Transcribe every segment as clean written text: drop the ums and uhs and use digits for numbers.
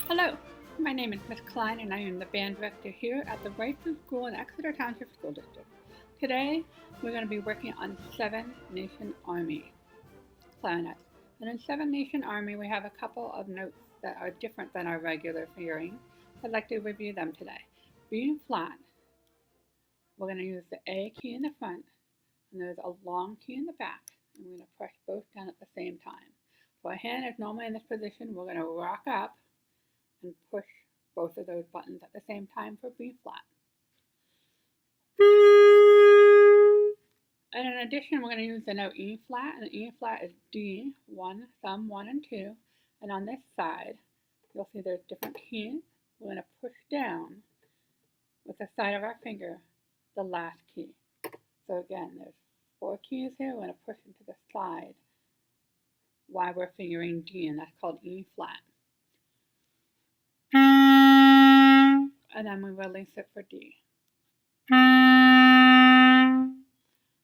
Hello, my name is Miss Kline and I am the band director here at the Wrightson School in Exeter Township School District. Today we're going to be working on Seven Nation Army clarinets. And in Seven Nation Army we have a couple of notes that are different than our regular fingering. I'd like to review them today. B flat, we're going to use the A key in the front and there's a long key in the back and we're going to press both down at the same time. So our hand is normally in this position. We're going to rock up and push both of those buttons at the same time for B flat. And in addition, we're going to use the note E flat, and E flat is D, 1, thumb 1 and 2. And on this side, you'll see there's different keys. We're going to push down with the side of our finger the last key. So again, there's 4 keys here. We're going to push into the side while we're fingering D, and that's called E flat. And then we release it for D.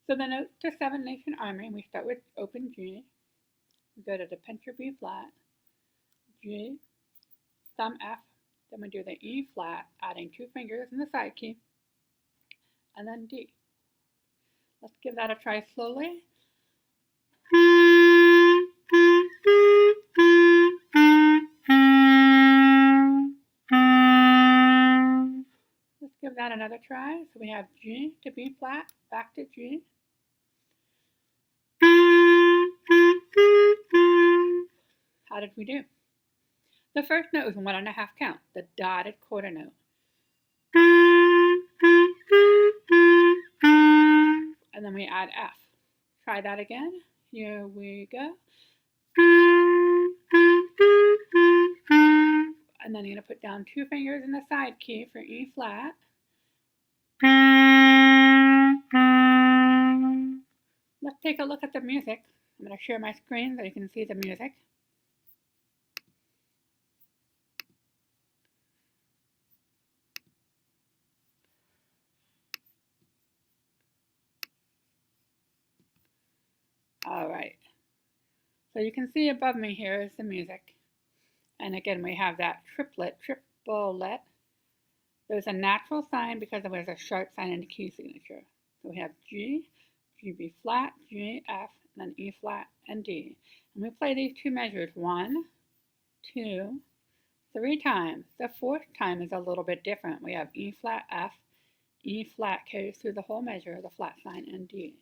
So the notes to Seven Nation Army, we start with open G, we go to the pincher B flat, G, thumb F, then we do the E flat, adding 2 fingers in the side key, and then D. Let's give that a try slowly. Let's give that another try. So we have G to B flat, back to G. How did we do? The first note is 1.5 count, the dotted quarter note. And then we add F. Try that again. Here we go. And then you're going to put down 2 fingers in the side key for E flat. Let's take a look at the music. I'm going to share my screen so you can see the music. Alright, so you can see above me here is the music. And again, we have that triplet. There's a natural sign because there was a sharp sign in the key signature. So we have G, G B flat, G, F, and then E flat and D. And we play these 2 measures 1, 2, 3 times. The 4th time is a little bit different. We have E flat, F, E flat carries through the whole measure, the flat sign, and D.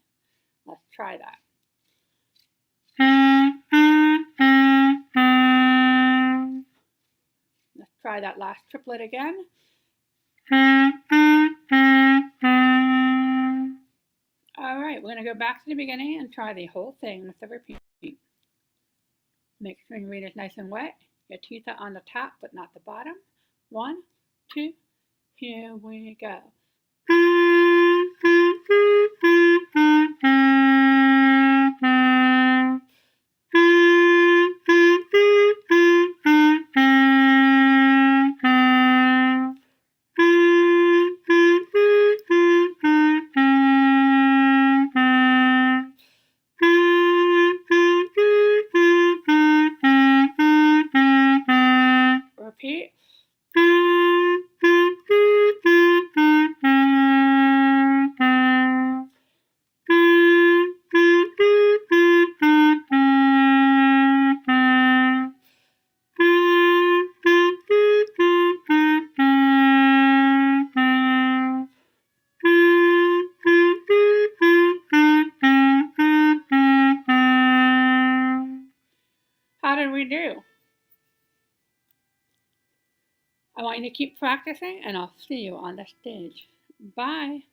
Let's try that. Let's try that last triplet again. Alright, we're going to go back to the beginning and try the whole thing with the repeat. Make sure your reed is nice and wet. Your teeth are on the top but not the bottom. 1, 2, here we go. Repeat. How did we do? I want you to keep practicing and I'll see you on the stage. Bye.